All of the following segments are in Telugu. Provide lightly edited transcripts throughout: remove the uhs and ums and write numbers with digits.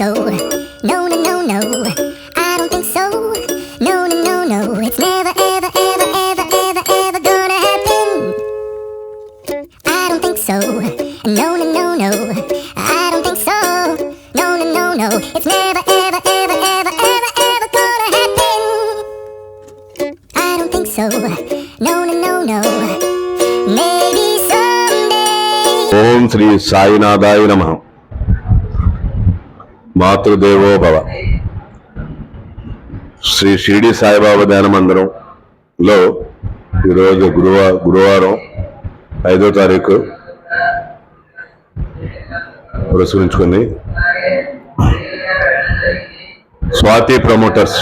so. No, no, no, no. I don't think so. No, no, no, no. It's never, ever, ever, ever, ever, ever gonna happen. I don't think so. No, no, no, no. I don't think so. No, no, no, no. It's never, ever, ever, ever, ever, ever gonna happen. I don't think so. No, no, no, no. Maybe someday. ఓం శ్రీ సాయినాథాయ నమః. మాతృదేవో భవ. శ్రీ షిరిడి సాయిబాబా ధ్యాన మందిరంలో ఈరోజు గురువారం 5వ తారీఖు పురస్కరించుకొని స్వాతి ప్రమోటర్స్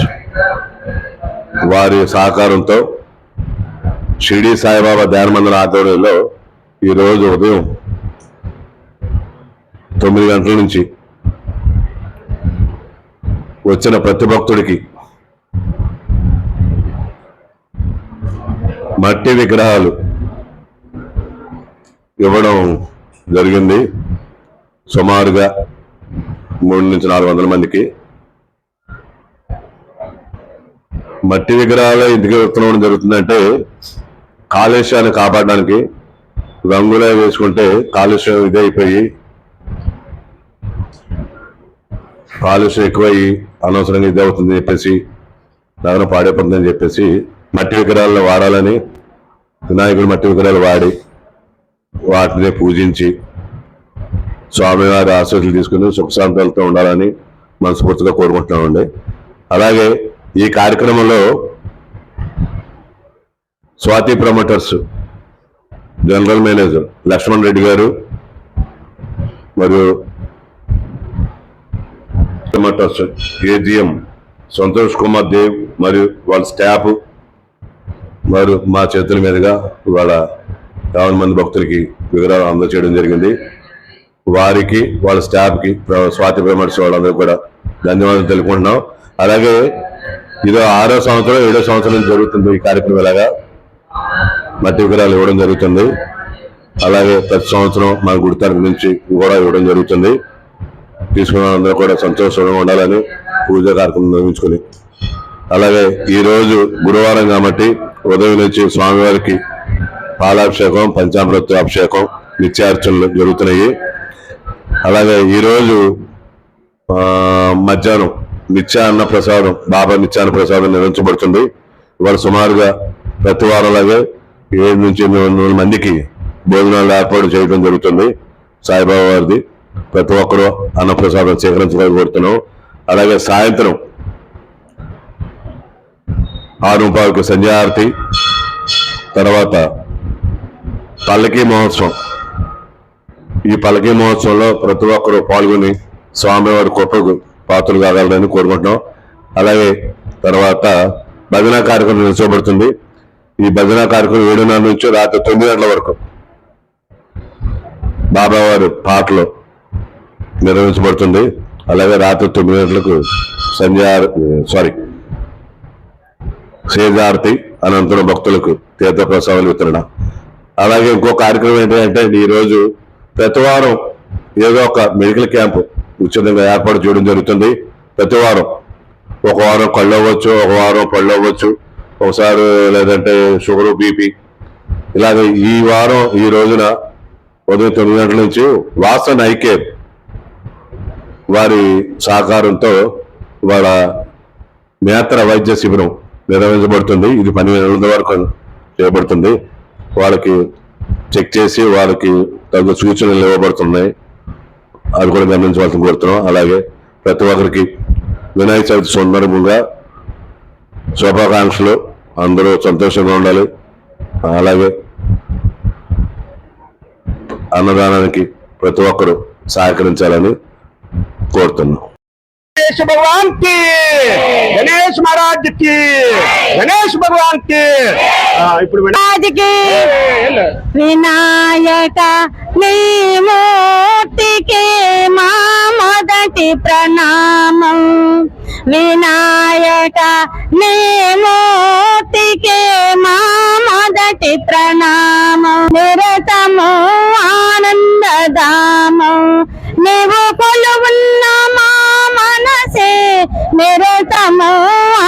వారి సహకారంతో షిరిడి సాయిబాబా ధ్యాన మందిరం ఆధ్వర్యంలో ఈరోజు ఉదయం 9 గంటల నుంచి వచ్చిన ప్రతి భక్తుడికి మట్టి విగ్రహాలు ఇవ్వడం జరిగింది. సుమారుగా 300 నుంచి 400 మందికి మట్టి విగ్రహాలు ఇంటికి ఇవ్వడం జరుగుతుందంటే కాలుష్యాన్ని కాపాడడానికి. రంగులే వేసుకుంటే కాలుష్యం ఇదైపోయి కాలుష్యం ఎక్కువయ్యి అనవసరంగా ఇది అవుతుందని చెప్పేసి నగరం పాడైపోతుందని చెప్పేసి మట్టి విగ్రహాలను వాడాలని వినాయకుడు మట్టి విగ్రహాలు వాడి వాటిని పూజించి స్వామివారి ఆశీస్సులు తీసుకుని సుఖశాంతాలతో ఉండాలని మనస్ఫూర్తిగా కోరుకుంటున్నామండి. అలాగే ఈ కార్యక్రమంలో Swathi promoters general manager Lakshman Reddy గారు మరియు ప్రమోటర్స్ ఏజిఎం సంతోష్ కుమార్ దేవ్ మరియు వాళ్ళ స్టాఫ్ మరియు మా చేతుల మీదుగా వాళ్ళ 50 మంది భక్తులకి విగ్రహాలు అందజేయడం జరిగింది. వారికి వాళ్ళ స్టాఫ్కి స్వాతి ప్రమోటర్స్ వాళ్ళందరూ కూడా ధన్యవాదాలు తెలుపుకుంటున్నాం. అలాగే ఇదో 6వ సంవత్సరం 7వ సంవత్సరం జరుగుతుంది ఈ కార్యక్రమం. ఇలాగా మట్టి విగ్రహాలు ఇవ్వడం జరుగుతుంది. అలాగే ప్రతి సంవత్సరం మన గుడి తరపు నుంచి కూడా ఇవ్వడం జరుగుతుంది. తీసుకున్న అందరూ కూడా సంతోషంగా ఉండాలని పూజా కార్యక్రమం నిర్వహించుకొని, అలాగే ఈరోజు గురువారం కాబట్టి ఉదయం నుంచి స్వామివారికి పాలాభిషేకం, పంచామృత అభిషేకం, నిత్యార్చనలు జరుగుతున్నాయి. అలాగే ఈరోజు మధ్యాహ్నం నిత్యాన్న ప్రసాదం, బాబా నిత్యాన్న ప్రసాదం నిర్వహించబడుతుంది. ఇవాళ సుమారుగా ప్రతి వారంలాగే 7 నుంచి 800 మందికి భోజనాలు ఏర్పాటు చేయడం జరుగుతుంది. సాయిబాబా వారిది ప్రతి ఒక్కరూ అన్నప్రసాదం స్వీకరించడానికి కోరుతున్నాం. అలాగే సాయంత్రం 6:15కి సంధ్యాహారతి, తర్వాత పల్లకీ మహోత్సవం. ఈ పల్లకీ మహోత్సవంలో ప్రతి ఒక్కరూ పాల్గొని స్వామివారి కృపకు పాత్రలు కాగలరని కోరుకుంటున్నాం. అలాగే తర్వాత భజన కార్యక్రమం నిర్వహించబడుతుంది. ఈ భజన కార్యక్రమం 7:30 నుంచి రాత్రి 9 గంటల వరకు బాబావారి పాటలు నిర్వహించబడుతుంది. అలాగే రాత్రి 9 గంటలకు సేజారతి అనంతరం భక్తులకు తీర్థప్రసాదాలు వితరణ. అలాగే ఇంకో కార్యక్రమం ఏంటంటే ఈరోజు ప్రతి వారం ఏదో ఒక మెడికల్ క్యాంపు ఉచితంగా ఏర్పాటు చేయడం జరుగుతుంది. ప్రతి వారం ఒక వారం కళ్ళు అవ్వచ్చు, ఒక వారం పళ్ళు అవ్వచ్చు, ఒకసారి లేదంటే షుగరు, బీపీ. ఇలాగే ఈ వారం ఈ రోజున ఉదయం 9 గంటల నుంచి వాసన్ ఐకేర్ వారి సహకారంతో వాళ్ళ నేత్ర వైద్య శిబిరం నిర్వహించబడుతుంది. ఇది 12 నెలల వరకు చేయబడుతుంది. వాళ్ళకి చెక్ చేసి వాళ్ళకి తగు సూచనలు ఇవ్వబడుతున్నాయి. అది కూడా గమనించవలసిన కోరుతున్నాం. అలాగే ప్రతి ఒక్కరికి వినాయక చవితి సందర్భంగా శుభాకాంక్షలు. అందరూ సంతోషంగా ఉండాలి. అలాగే అన్నదానానికి ప్రతి ఒక్కరూ సహకరించాలని కోరుతున్నాం. गणेश भगवान की, गणेश महाराज की, गणेश भगवान की, महाराज की। विनायक नी मूर्ति के मा मोदटी प्रणाम। विनायक नी मूर्ति के मा मोदटी प्रणाम। निरतमो आनंद दाम నీవు కొలువున్న మా నిరతము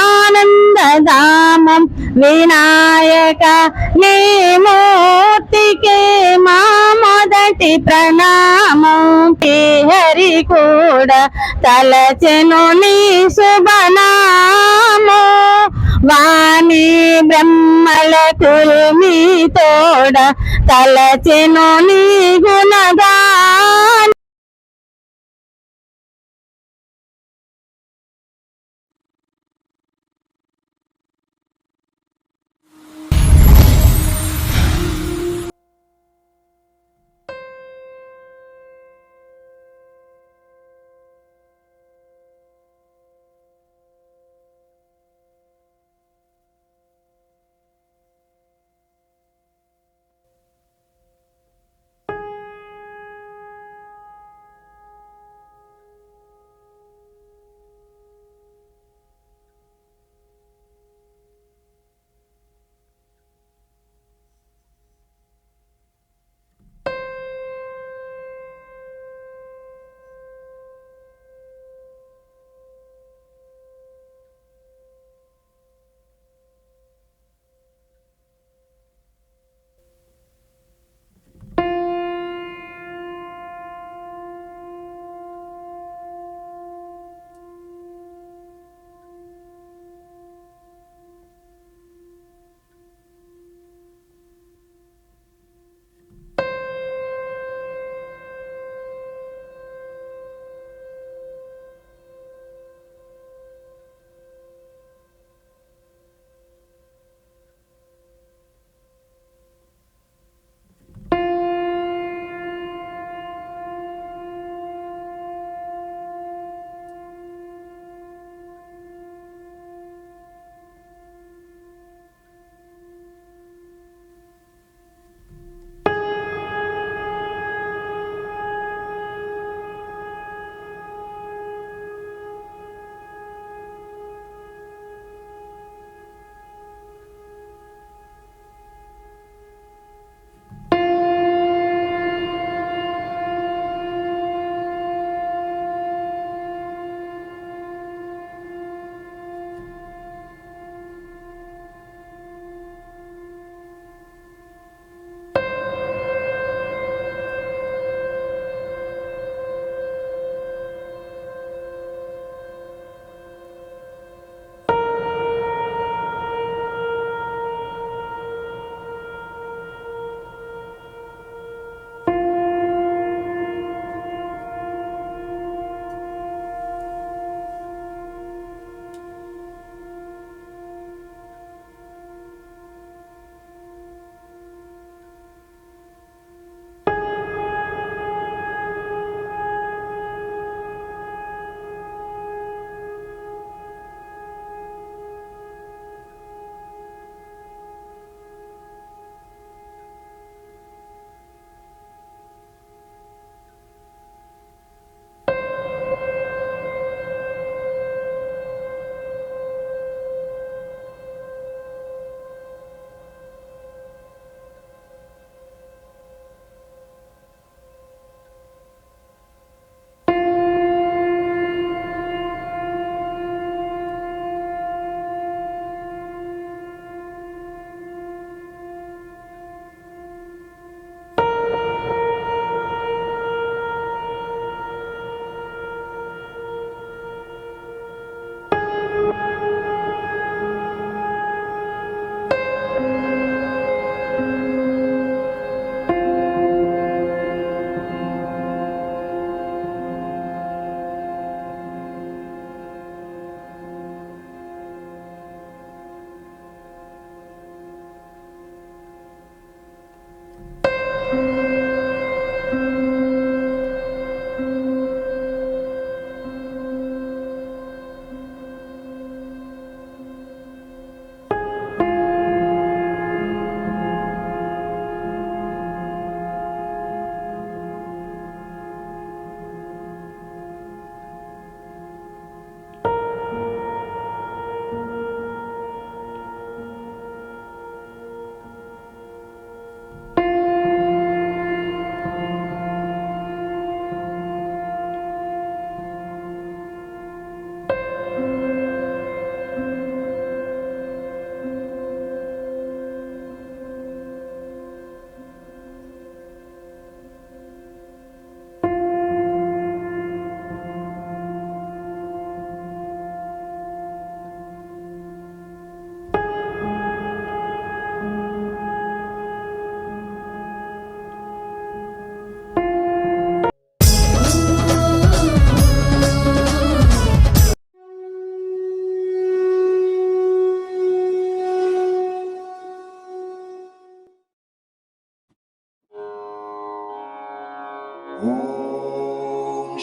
ఆనందధామం వినాయక నీ మూర్తికి మా మొదటి ప్రణామం హరి కూడా తలచెను నీ శుభనామో వాణి బ్రహ్మల కుల్మి తోడ తలచెను నీ గుణగాన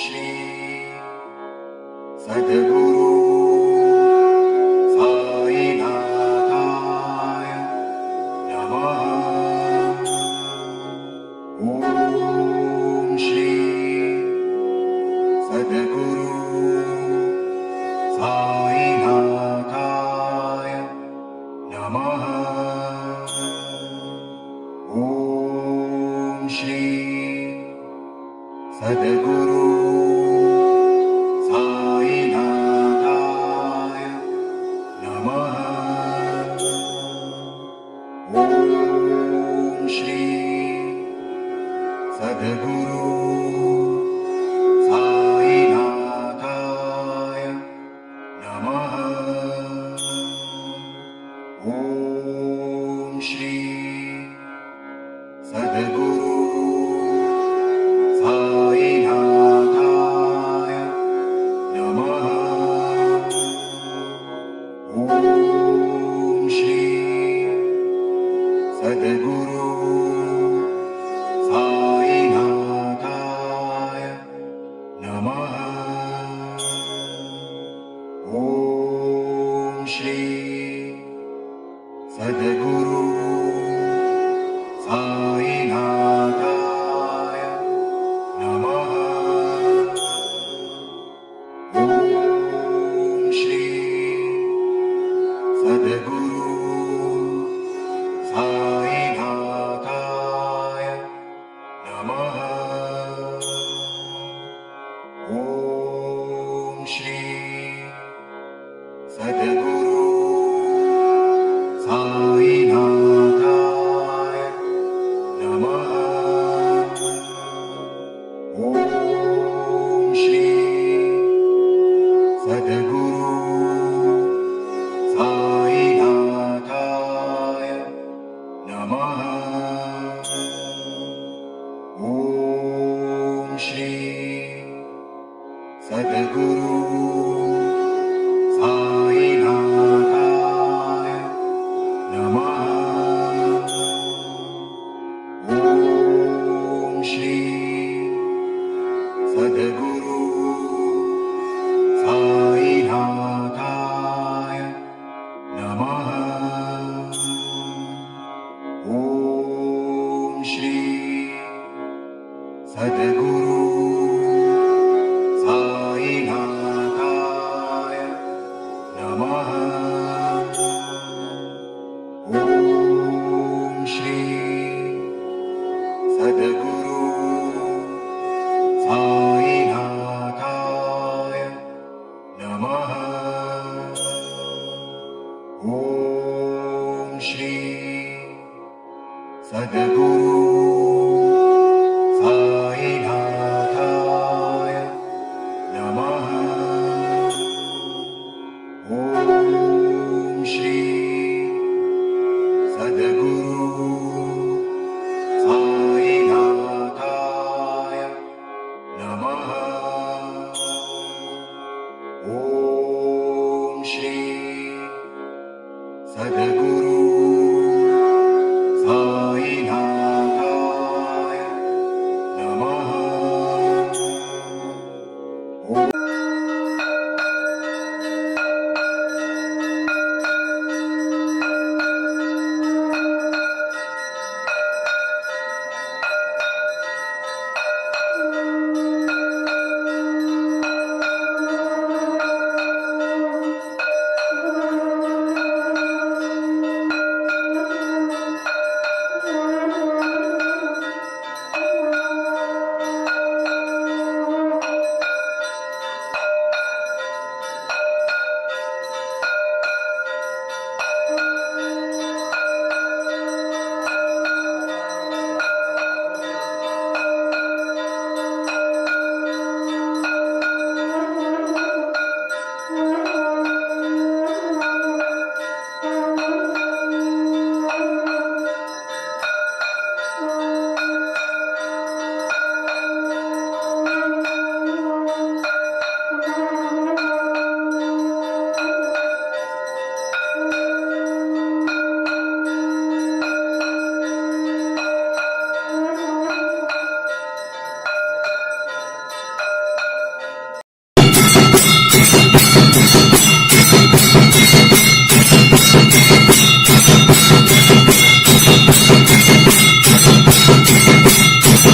श्री सद्गुरु साईनाथाय नमः। ॐ श्री सद्गुरु साईनाथाय नमः। ॐ श्री सद्गुरु साईनाथाय नमः। ॐ श्री सद्गुरु साईनाथाय नमः। ॐ श्री सद्गुरु साईनाथाय नमः। ॐ श्री सद्गुरु साईनाथाय नमः। ॐ श्री सद्गुरु साईनाथाय नमः। ॐ श्री सद्गुरु साईनाथाय नमः। ॐ श्री सद्गुरु साईनाथाय नमः। ॐ श्री सद्गुरु साईनाथाय नमः। ॐ श्री सद्गुरु साईनाथाय नमः। ॐ श्री सद्गुरु साईनाथाय नमः। ॐ श्री सद्गुरु साईनाथाय नमः। ॐ श्री सद्गुरु साईनाथाय नमः। ॐ श्री सद्गुरु साईनाथाय नमः। ॐ श्री सद्गुरु साईनाथाय नमः। ॐ श्री सद्गुरु